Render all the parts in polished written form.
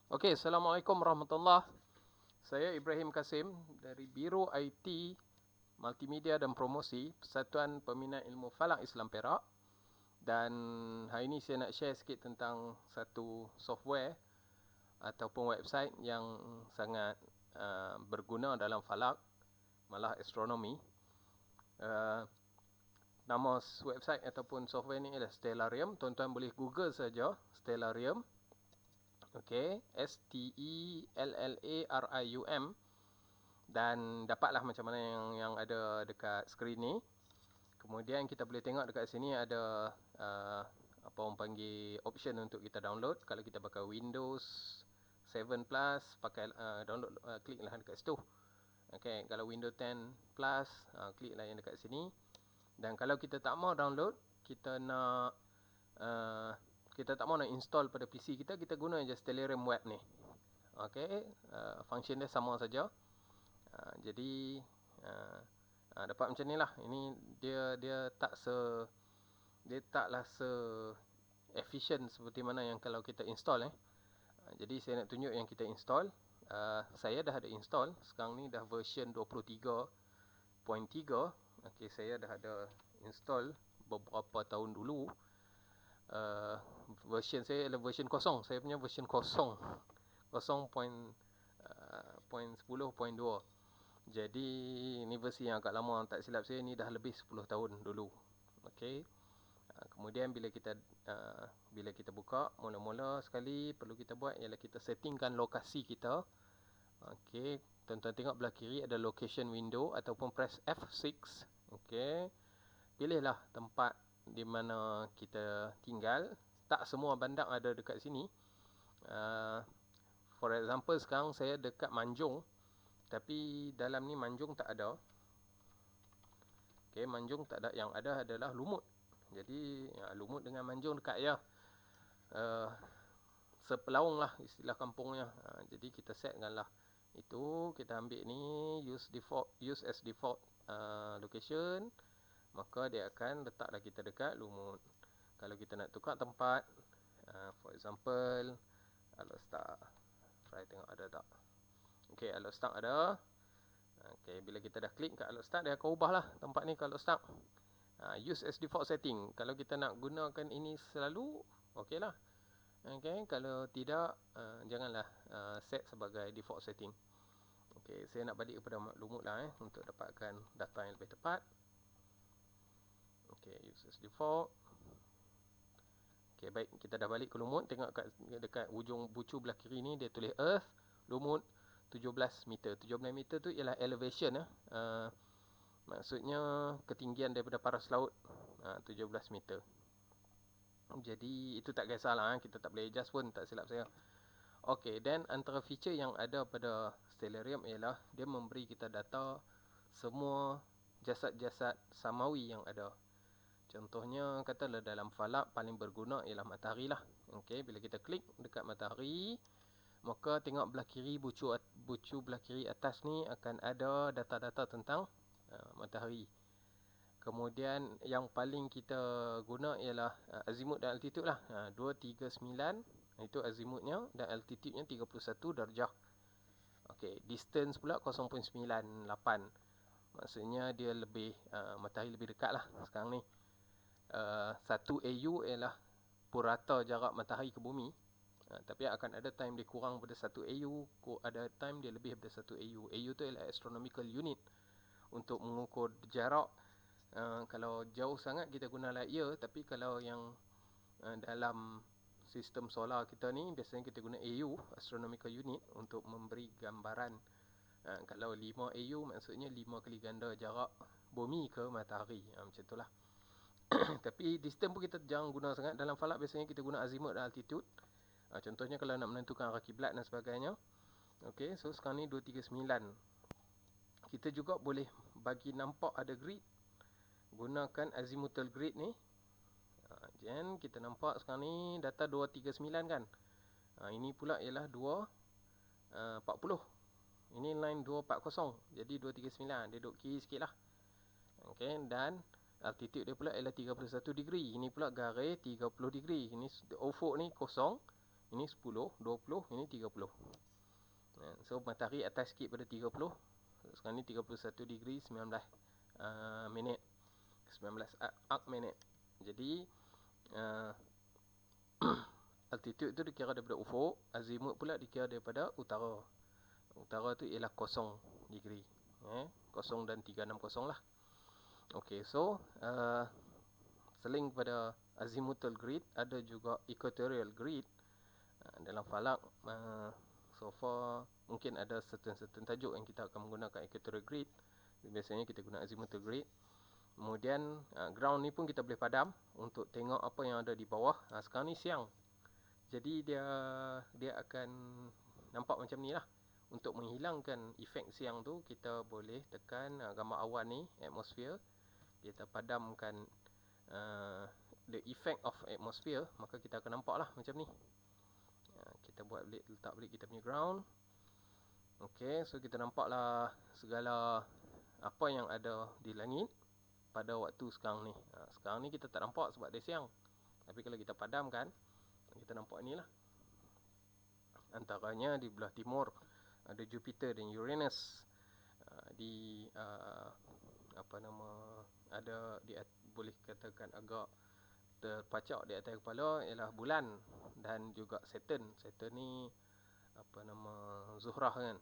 Okey, Assalamualaikum warahmatullahi. Saya Ibrahim Kasim dari Biro IT, Multimedia dan Promosi, Persatuan Peminat Ilmu Falak Islam Perak. Dan hari ini saya nak share sikit tentang satu software ataupun website yang sangat berguna dalam falak, malah astronomi. Uh, Nama website ataupun software ni adalah Stellarium. Tuan-tuan boleh Google saja Stellarium. Okey, Stellarium, dan dapatlah macam mana yang ada dekat skrin ni. Kemudian kita boleh tengok dekat sini ada apa orang panggil option untuk kita download. Kalau kita pakai Windows 7 Plus, pakai download, kliklah dekat situ. Okey, kalau Windows 10 Plus, kliklah yang dekat sini. Dan kalau kita tak mau download, kita tak mau nak install pada PC kita, kita guna je Stellarium web ni. Okey, function dia sama saja. Jadi dapat macam ni lah. Ini dia taklah se efficient seperti mana yang kalau kita install jadi saya nak tunjuk yang kita install. Saya dah ada install. Sekarang ni dah version 23.3. Okey, saya dah ada install beberapa tahun dulu. Version saya adalah version kosong. Saya punya version kosong. 0.10.2. Jadi ni versi yang agak lama, tak silap saya ni dah lebih 10 tahun dulu. Okey. Kemudian bila kita buka, mula-mula sekali perlu kita buat ialah kita settingkan lokasi kita. Okey, tuan-tuan tengok belah kiri ada location window ataupun press F6. Okey. Pilihlah tempat di mana kita tinggal. Tak semua bandar ada dekat sini. For example, sekarang saya dekat Manjung. Tapi dalam ni Manjung tak ada. Okey, Manjung tak ada. Yang ada adalah Lumut. Jadi Lumut dengan Manjung dekat ya. Sepelaung lah istilah kampungnya. Jadi kita setkanlah itu. Kita ambil ni use as default location. Maka dia akan letaklah kita dekat Lumut. Kalau kita nak tukar tempat, for example, Alor-Star. Try tengok ada tak. Okey, Alor-Star ada. Okey, bila kita dah klik kat Alor-Star, dia akan ubahlah tempat ni ke Alor-Star. Use as default setting. Kalau kita nak gunakan ini selalu, okey lah. Okey, kalau tidak, janganlah set sebagai default setting. Okey, saya nak balik kepada Lumut lah untuk dapatkan data yang lebih tepat. Okey, use as default. Okey, baik, kita dah balik ke Lumut. Tengok dekat ujung bucu belah kiri ni dia tulis Earth, Lumut 17 meter. 17 meter tu ialah elevation maksudnya ketinggian daripada paras laut 17 meter. Jadi itu tak kisahlah, kita tak boleh adjust pun, tak silap saya. Okey, dan antara feature yang ada pada Stellarium ialah dia memberi kita data semua jasad-jasad samawi yang ada. Contohnya katalah dalam falak paling berguna ialah matahari lah. Okey, bila kita klik dekat matahari, maka tengok belah kiri bucu belah kiri atas ni akan ada data-data tentang matahari. Kemudian yang paling kita guna ialah azimut dan altitude lah. 239 itu azimutnya dan altitudenya 31 darjah. Okey, distance pula 0.98. Maksudnya dia lebih matahari lebih dekat lah sekarang ni. 1 AU ialah purata jarak matahari ke bumi. Tapi akan ada time dia kurang pada 1 AU, ada time dia lebih daripada 1 AU. AU tu ialah astronomical unit untuk mengukur jarak. Kalau jauh sangat kita guna light year, tapi kalau yang dalam sistem solar kita ni biasanya kita guna AU, astronomical unit, untuk memberi gambaran. Kalau 5 AU maksudnya 5 kali ganda jarak bumi ke matahari. Macam itulah. Tapi distance pun kita jangan guna sangat. Dalam falak biasanya kita guna azimut dan altitude. Contohnya kalau nak menentukan arah kiblat dan sebagainya. Okey, so sekarang ni 239. Kita juga boleh bagi nampak ada grid. Gunakan azimuthal grid ni. Then kita nampak sekarang ni data 239 kan. Ini pula ialah 240. Ini line 240. Jadi 239. Dia duduk kiri sikit lah. Okey, dan altitude dia pula ialah 31 degree. Ini pula garis 30 degree. Ini ufuk ni kosong. Ini 10, 20, ini 30. So matahari atas sikit pada 30. Sekarang ni 31 degree 19 minit. 19 arc minit. Jadi altitude tu dikira daripada ufuk, azimut pula dikira daripada utara. Utara tu ialah 0 degree. 0 dan 360 lah. Okay, so selain pada azimuthal grid, ada juga equatorial grid. Dalam falak, so far mungkin ada certain tajuk yang kita akan menggunakan equatorial grid. Biasanya kita guna azimuthal grid. Kemudian ground ni pun kita boleh padam untuk tengok apa yang ada di bawah. Sekarang ni siang, jadi dia akan nampak macam ni lah. Untuk menghilangkan efek siang tu, kita boleh tekan gambar awan ni, atmosphere. Kita padamkan the effect of atmosphere, maka kita akan nampak lah macam ni. Kita letak balik kita punya ground. Okay, so kita nampak lah segala apa yang ada di langit pada waktu sekarang ni. Sekarang ni kita tak nampak sebab dia siang. Tapi kalau kita padamkan, kita nampak ni lah. Antaranya di belah timur ada Jupiter dan Uranus. Di boleh katakan agak terpacak di atas kepala ialah bulan dan juga Saturn. Saturn ni Zuhrah kan.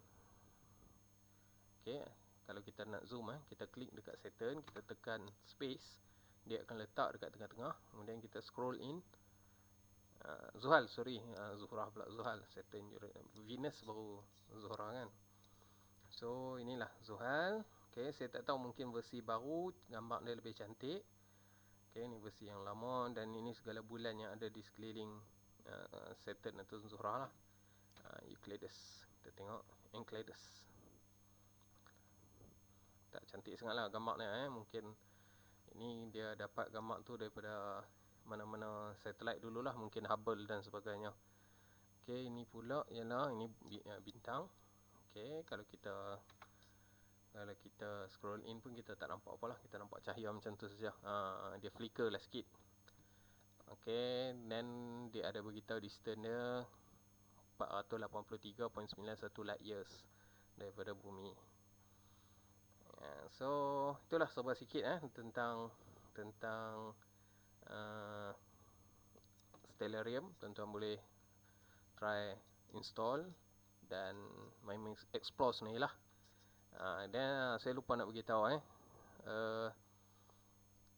Okey, kalau kita nak zoom kita klik dekat Saturn, kita tekan space, dia akan letak dekat tengah-tengah. Kemudian kita scroll in. Zuhal, Zuhrah pula Zuhal, Saturn, Venus baru Zuhrah kan. So inilah Zuhal. Okay, saya tak tahu, mungkin versi baru gambar dia lebih cantik. Okay, ini versi yang lama. Dan ini segala bulan yang ada di sekeliling Saturn atau Zuhrah lah. Euclides, kita tengok Enceladus. Tak cantik sangat lah gambar ni. Mungkin ini dia dapat gambar tu daripada mana-mana satelit dululah, mungkin Hubble dan sebagainya. Okay, ini pula ialah ini bintang. Okay, kalau kita scroll in pun kita tak nampak apalah, kita nampak cahaya macam tu saja. Dia flicker lah sikit. Okay, then dia ada beritahu distance dia 483.91 light years daripada bumi. So itulah serba sikit tentang Stellarium. Tuan-tuan boleh try install dan main explore sendiri lah. Dan saya lupa nak beritahu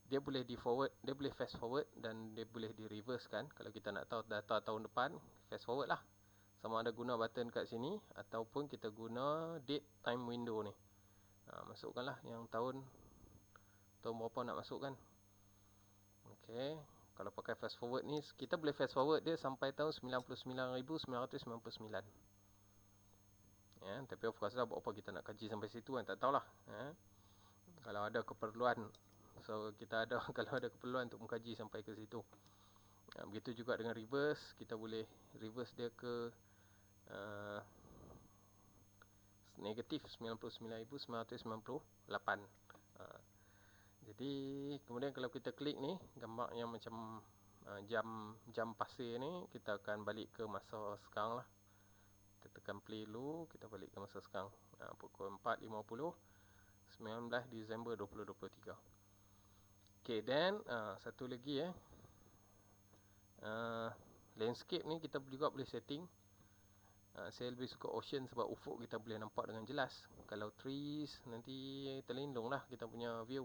dia boleh dia boleh fast forward dan dia boleh di reverse kan. Kalau kita nak tahu data tahun depan, fast forward lah. Sama ada guna button kat sini ataupun kita guna date time window ni. Masukkanlah yang tahun berapa nak masukkan. Okey, kalau pakai fast forward ni, kita boleh fast forward dia sampai tahun 99,999. Tapi of course lah, buat apa kita nak kaji sampai situ kan, tak tahulah. Kalau ada keperluan, so kita ada kalau ada keperluan untuk mengkaji sampai ke situ. Begitu juga dengan reverse, kita boleh reverse dia ke negatif 99,998. Jadi kemudian kalau kita klik ni gambar yang macam jam pasir ni, kita akan balik ke masa sekarang lah. Kita tekan play dulu, kita balik ke masa sekarang. Pukul 4.50 19 Disember 2023. Okay, then satu lagi landscape ni kita juga boleh setting. Saya lebih suka ocean sebab ufuk kita boleh nampak dengan jelas. Kalau trees nanti terlindung lah kita punya view.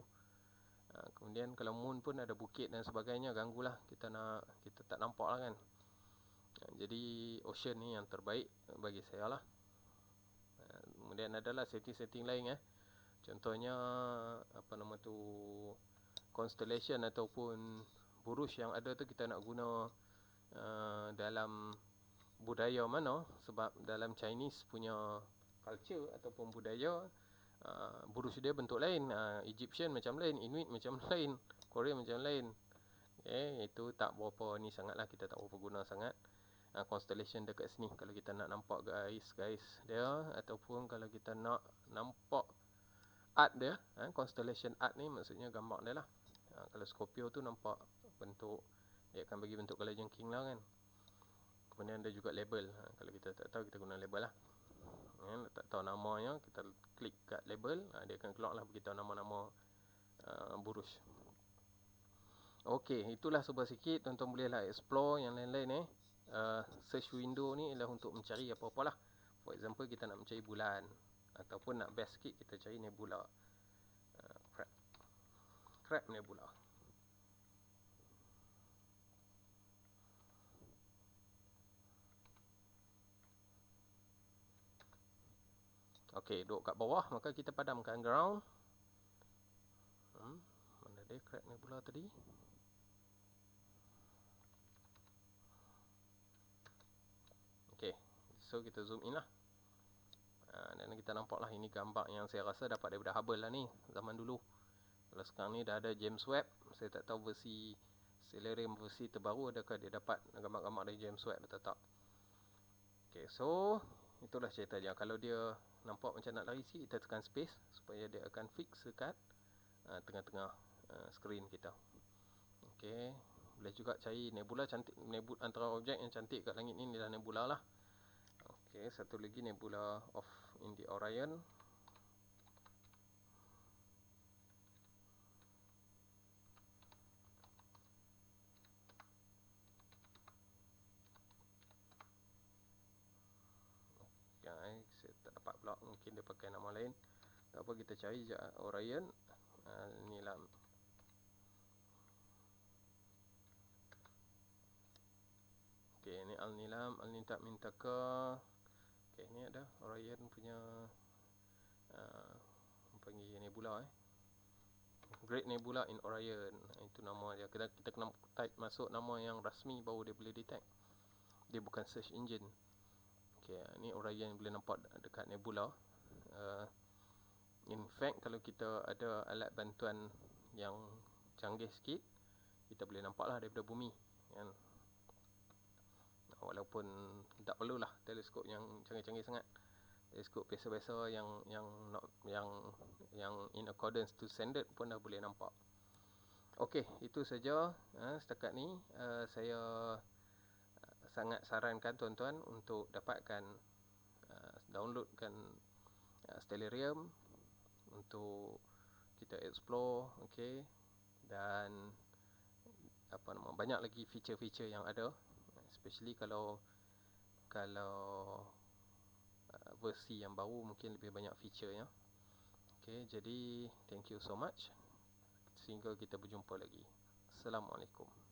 Kemudian kalau moon pun ada bukit dan sebagainya, ganggulah, kita tak nampak lah kan. Jadi ocean ni yang terbaik bagi saya lah. Kemudian adalah setting-setting lain contohnya constellation ataupun buruj yang ada tu kita nak guna dalam budaya mana. Sebab dalam Chinese punya culture ataupun budaya, buruj dia bentuk lain. Egyptian macam lain, Inuit macam lain, Korea macam lain. Itu tak berapa ni sangat lah, kita tak berapa guna sangat constellation dekat sini. Kalau kita nak nampak guys dia, ataupun kalau kita nak nampak art dia, constellation art ni maksudnya gambar dia lah. Kalau Scorpio tu nampak bentuk, dia akan bagi bentuk kalajengking lah kan. Kemudian ada juga label. Kalau kita tak tahu, kita guna label lah. Tak tahu namanya, kita klik kat label, dia akan keluar lah beritahu nama-nama burus. Okey, itulah sebuah sikit. Tuan-tuan bolehlah explore yang lain-lain search window ni ialah untuk mencari apa-apa lah. For example, kita nak mencari bulan, ataupun nak best sikit, kita cari nebula. Crab nebula. Okey, duduk kat bawah, maka kita padamkan ground. Mana dia crab nebula tadi? Okey, so kita zoom in lah. Dan kita nampak lah, ini gambar yang saya rasa dapat daripada Hubble lah ni, zaman dulu. Kalau sekarang ni dah ada James Webb, saya tak tahu versi Stellarium versi terbaru adakah dia dapat gambar-gambar dari James Webb atau tak. Okey, so itulah ceritanya. Kalau dia nampak macam nak lari sikit, kita tekan space supaya dia akan fix dekat tengah-tengah skrin kita. Okey, boleh juga cari nebula cantik. Antara objek yang cantik kat langit ni adalah nebula lah. Okey, satu lagi nebula of in the Orion. Saya tak dapat pula, mungkin dia pakai nama lain. Tak apa, kita cari je Orion Nilam. Okey, ni Al-Nilam, Al-Nitab Mintaka. Okey, ni ada Orion punya panggil nebula Great Nebula in Orion. Itu nama dia. Kita kena type masuk nama yang rasmi baru dia boleh detect. Dia bukan search engine. Okey, ni Orion boleh nampak dekat nebula. In fact, kalau kita ada alat bantuan yang canggih sikit, kita boleh nampak lah daripada bumi, kan? Walaupun tak perlulah teleskop yang canggih-canggih sangat. Teleskop biasa-biasa yang in accordance to standard pun dah boleh nampak. Okey, itu saja setakat ni. Saya sangat sarankan tuan-tuan untuk dapatkan downloadkan Stellarium untuk kita explore, okey. Dan banyak lagi feature-feature yang ada, especially kalau versi yang baru mungkin lebih banyak feature ya. Okey, jadi thank you so much. Sehingga kita berjumpa lagi. Assalamualaikum.